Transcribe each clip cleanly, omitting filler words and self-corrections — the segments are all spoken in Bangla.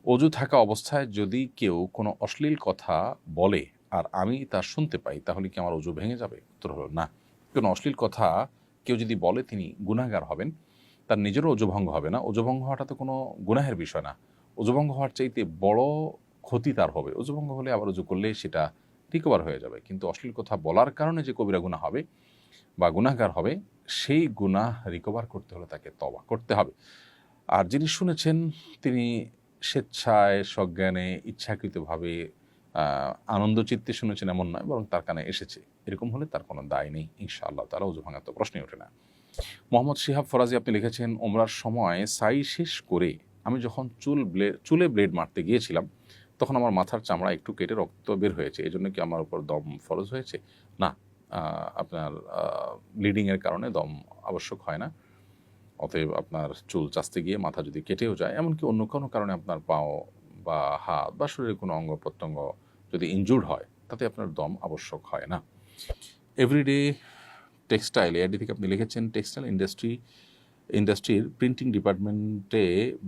অজু থাকা অবস্থায় যদি কেউ কোনো অশ্লীল কথা বলে আর আমি তা শুনতে পাই, তাহলে কি আমার অজু ভেঙে যাবে? উত্তর হলো না। কোনো অশ্লীল কথা কেউ যদি বলে তিনি গুনাহগার হবেন, তার নিজেরও অজুভঙ্গ হবে না। অজুভঙ্গ হওয়াটা তো কোনো গুনাহের বিষয় না। অজুভঙ্গ হওয়ার চাইতে বড় ক্ষতি তার হবে। অজুভঙ্গ হলে আবার অজু করলে সেটা রিকভার হয়ে যাবে, কিন্তু অশ্লীল কথা বলার কারণে যে কবিরা গুনাহ হবে বা গুনাহগার হবে, সেই গুনাহ রিকভার করতে হলে তাকে তওবা করতে হবে। আর যিনি শুনেছেন তিনি স্বেচ্ছায় সজ্ঞানে ইচ্ছাকৃতভাবে আনন্দচিত্তে শুনেছেন এমন নয়, বরং তার কানে এসেছে, এরকম হলে তার কোনো দায় নেই ইনশাআল্লাহ তাআলা। অজু ভাঙার তো প্রশ্নই ওঠে না। মোহাম্মদ শিহাব ফরাজি আপনি লিখেছেন, ওমরার সময় সাই শেষ করে আমি যখন চুলে ব্লেড মারতে গিয়েছিলাম, তখন আমার মাথার চামড়া একটু কেটে রক্ত বের হয়েছে, এজন্য কি আমার উপর দম ফরজ হয়েছে? না, আপনার ব্লিডিংয়ের কারণে দম আবশ্যক হয় না। অতএব আপনার চুল চাঁচতে গিয়ে মাথা যদি কেটেও যায়, এমনকি অন্য কোনো কারণে আপনার পাও বা হাত বা শরীরের কোনো অঙ্গ প্রত্যঙ্গ যদি ইনজুর্ড হয়, তাতে আপনার দম আবশ্যক হয় না। এভরিডে টেক্সটাইল এআইডি থেকে আপনি লিখেছেন, টেক্সটাইল ইন্ডাস্ট্রির প্রিন্টিং ডিপার্টমেন্টে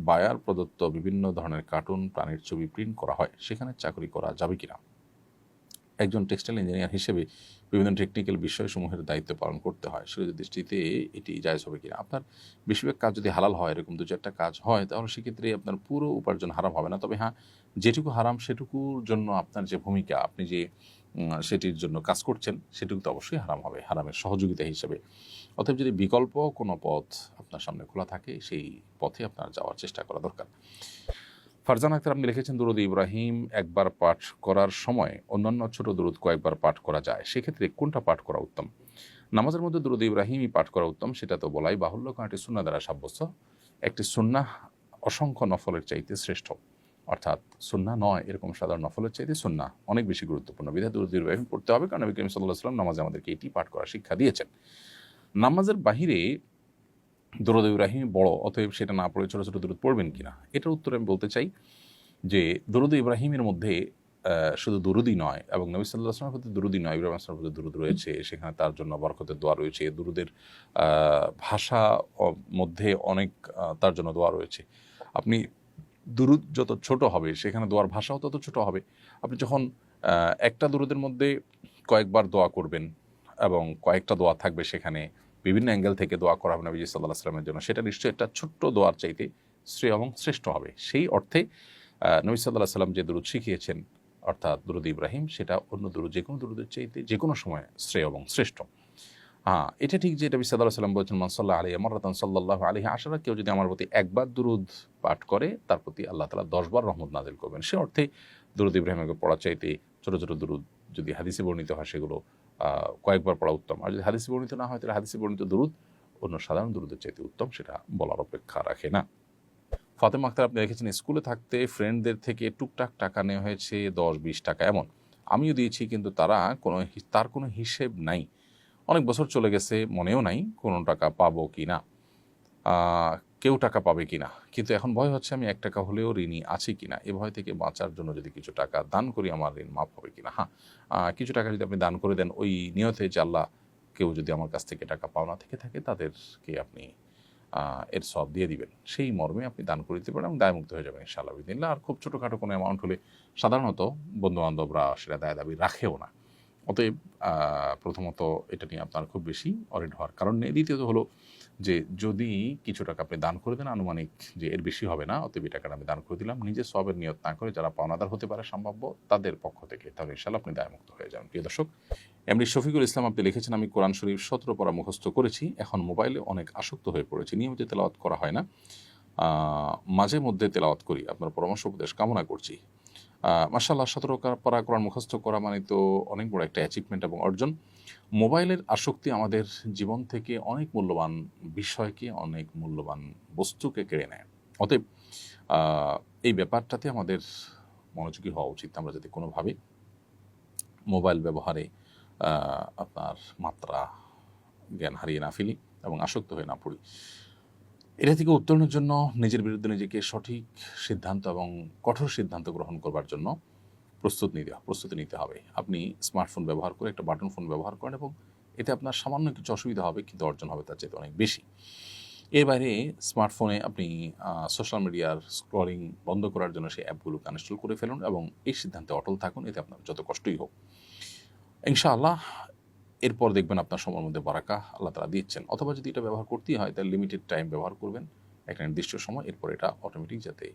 বায়ার প্রদত্ত বিভিন্ন ধরনের কার্টুন প্রাণীর ছবি প্রিন্ট করা হয়, সেখানে চাকরি করা যাবে কিনা? একজন টেক্সটাইল ইঞ্জিনিয়ার হিসেবে বিভিন্ন টেকনিক্যাল বিষয়সমূহের দায়িত্ব পালন করতে হয়, শরীরের দৃষ্টিতে এটি জায়েজ হবে কিনা? আপনার বেশিরভাগ কাজ যদি হালাল হয়, এরকম দু চারটা কাজ হয়, তাহলে সেক্ষেত্রে আপনার পুরো উপার্জন হারাম হবে না। তবে হ্যাঁ, যেটুকু হারাম সেটুকুর জন্য আপনার যে ভূমিকা, আপনি যে সেটির জন্য কাজ করছেন, সেটুকু তো অবশ্যই হারাম হবে, হারামের সহযোগিতা হিসেবে। অতএব যদি বিকল্প কোনো পথ আপনার সামনে খোলা থাকে, সেই পথে আপনার যাওয়ার চেষ্টা করা দরকার। ফারজান আক্তার আপনি লিখেছেন, দুরুদ ইব্রাহিম একবার পাঠ করার সময় অন্যান্য ছোট দুরুদ কয়েকবার পাঠ করা যায়, সেক্ষেত্রে কোনটা পাঠ করা উত্তম? নামাজের মধ্যে দুরুদ ইব্রাহিমই পাঠ করা উত্তম, সেটা তো বলাই বাহুল্য, কারণ এটি সুন্নাহ দ্বারা সাব্যস্ত। একটি সুন্নাহ অসংখ্য নফলের চাইতে শ্রেষ্ঠ, অর্থাৎ সুন্নাহ নয় এরকম সাধারণ নফলের চাইতে সুন্নাহ অনেক বেশি গুরুত্বপূর্ণ। বিধায় দুরুদ ইব্রাহিম পড়তে হবে, কারণ নবী করিম সাল্লাল্লাহু আলাইহি ওয়াসাল্লাম নামাজে আমাদেরকে এটি পাঠ করার শিক্ষা দিয়েছেন। নামাজের বাহিরে দুরুদ ইব্রাহিম বড়, অতএব সেটা না পড়ে ছোট ছোট দুরুদ পড়বেন কিনা, এটার উত্তরে আমি বলতে চাই যে দুরুদ ইব্রাহিমের মধ্যে শুধু দুরুদই নয়, এবং নবী সাল্লাল্লাহু আলাইহি ওয়াসাল্লামের প্রতি দুরুদই নয়, ইব্রাহিম আসলামের প্রতি দুরুদ রয়েছে, সেখানে তার জন্য বরকতের দোয়া রয়েছে। দুরুদের ভাষা মধ্যে অনেক তার জন্য দোয়া রয়েছে। আপনি দুরুদ যত ছোট হবে, সেখানে দোয়ার ভাষাও তত ছোট হবে। আপনি যখন একটা দুরুদের মধ্যে কয়েকবার দোয়া করবেন এবং কয়েকটা দোয়া থাকবে, সেখানে বিভিন্ন অ্যাঙ্গেল থেকে দোয়া করা হবে নবী সাল্লাল্লাহু আলাইহি ওয়াসাল্লামের জন্য, সেটা নিশ্চয়ই একটা ছোট্ট দোয়ার চাইতে শ্রেয় এবং শ্রেষ্ঠ হবে। সেই অর্থে নবী সাল্লাল্লাহু আলাইহি ওয়াসাল্লাম যে দুরুদ শিখিয়েছেন, অর্থাৎ দুরুদ ইব্রাহিম, সেটা অন্য দুরুদ যে কোনো দুরুদের চাইতে যে কোনো সময় শ্রেয় এবং শ্রেষ্ঠ। এটা ঠিক যে নবী সাল্লাল্লাহু আলাইহি ওয়াসাল্লাম বলেছেন, মান সাল্লা আলাইহি মাররাতান সাল্লাল্লাহু আলাইহি আশারা, কেউ যদি আমার প্রতি একবার দুরুদ পাঠ করে, তার প্রতি আল্লাহ তাআলা 10 বার রহমত নাযিল করবেন। সে অর্থে দুরুদ ইব্রাহিমকে পড়ার চাইতে ছোট ছোট দুরুদ যদি হাদিসে বর্ণিত হয়, সেগুলো কয়েকবার পড়া উত্তম। আর যদি হাদিসে বর্ণিত না হয়, তাহলে হাদিসে বর্ণিত দুরুদ অন্য সাধারণ দুরুদের চাইতে উত্তম, সেটা বলার অপেক্ষা রাখে না। ফাতেমা আক্তার আপনি লিখেছেন, স্কুলে থাকতে ফ্রেন্ডদের থেকে টুকটাক টাকা নেওয়া হয়েছে 10-20 টাকা এমন, আমিও দিয়েছি, কিন্তু তার কোনো হিসেব নাই। অনেক বছর চলে গেছে, মনেও নাই কোনো টাকা পাবো কি না, কেউ টাকা পাবে কি না, কিন্তু এখন ভয় হচ্ছে আমি 1 টাকা হলেও ঋণী আছি কিনা। এ ভয় থেকে বাঁচার জন্য যদি কিছু টাকা দান করি, আমার ঋণ মাফ হবে কিনা? হ্যাঁ, কিছু টাকা যদি আপনি দান করে দেন ওই নিয়তে যে আল্লাহ, কেউ যদি আমার কাছ থেকে টাকা পাওনা থেকে থাকে, তাদেরকে আপনি এর সব দিয়ে দিবেন, সেই মর্মে আপনি দান করে দিতে পারেন এবং দায়মুক্ত হয়ে যাবেন ইনশাআল্লাহ বিদিনিল্লাহ। আর খুব ছোটোখাটো কোনো অ্যামাউন্ট হলে সাধারণত বন্ধুবান্ধবরা সেটা দায় দাবি রাখেও না। অতএব প্রথমত এটা নিয়ে আপনার খুব বেশি অরিড হওয়ার কারণ নেই। দ্বিতীয়ত হলো যে যদি কিছু টাকা আপনি দান করে দেন, আনুমানিক যে এর বেশি হবে না, অতএব এই টাকাটা আমি দান করে দিলাম, নিজে সওয়াবের নিয়ত না করে যারা পাওনাদার হতে পারে সম্ভাব্য তাদের পক্ষ থেকে, তাহলে ইনশাআল্লাহ আপনি দায়মুক্ত হয়ে যাবেন। প্রিয় দর্শক, এমডি শফিকুল ইসলাম আপনি লিখেছেন, আমি কোরআন শরীফ 17 পারা মুখস্থ করেছি, এখন মোবাইলে অনেক আসক্ত হয়ে পড়েছি, নিয়মিত তেলাওয়াত করা হয় না, মাঝে মধ্যে তেলাওয়াত করি, আপনার পরামর্শ উপদেশ কামনা করছি। মাশাআল্লাহ, 17 পারা কোরআন মুখস্থ করা মানে তো অনেক বড় একটা অ্যাচিভমেন্ট এবং অর্জন। মোবাইলের আসক্তি আমাদের জীবন থেকে অনেক মূল্যবান বিষয়কে, অনেক মূল্যবান বস্তুকে কেড়ে নেয়। অতএব এই ব্যাপারটাতে আমাদের মনোযোগী হওয়া উচিত, আমরা যাতে কোনোভাবে মোবাইল ব্যবহারে আপনার মাত্রা জ্ঞান হারিয়ে না ফেলি এবং আসক্ত হয়ে না পড়ি। এটা থেকে উত্তরণের জন্য নিজের বিরুদ্ধে নিজেকে সঠিক সিদ্ধান্ত এবং কঠোর সিদ্ধান্ত গ্রহণ করবার জন্য প্রস্তুতি নিতে হবে। আপনি স্মার্টফোন ব্যবহার করে একটা বাটন ফোন ব্যবহার করেন এবং এতে আপনার সামান্য কিছু অসুবিধা হবে, কিন্তু অর্জন হবে তার চেয়ে অনেক বেশি। এর বাইরে স্মার্টফোনে আপনি সোশ্যাল মিডিয়ার স্ক্রলিং বন্ধ করার জন্য সেই অ্যাপগুলোকে আনইনস্টল করে ফেলুন এবং এই সিদ্ধান্তে অটল থাকুন। এতে আপনার যত কষ্টই হোক, ইনশাআল্লাহ এরপর দেখবেন আপনার সময়ের মধ্যে বারাকা আল্লাহ তাআলা দিচ্ছেন। অথবা যদি এটা ব্যবহার করতেই হয় তাহলে লিমিটেড টাইম ব্যবহার করবেন, একটা নির্দিষ্ট সময়, এরপর এটা অটোমেটিক যাতে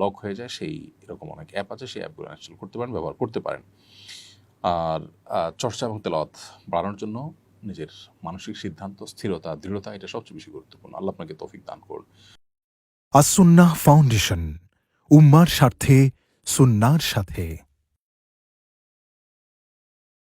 লক হয়ে যায় সেই এরকম অনেক অ্যাপ আছে, সেই অ্যাপগুলো ইনস্টল করতে পারেন, ব্যবহার করতে পারেন। আর চর্চা এবং তেলাওয়াত বাড়ানোর জন্য নিজের মানসিক সিদ্ধান্ত, স্থিরতা, দৃঢ়তা এটা সবচেয়ে বেশি গুরুত্বপূর্ণ। আল্লাহ আপনাকে তৌফিক দান করুন। আসুন্নাহ ফাউন্ডেশন, উম্মার স্বার্থে সুন্নাহর সাথে।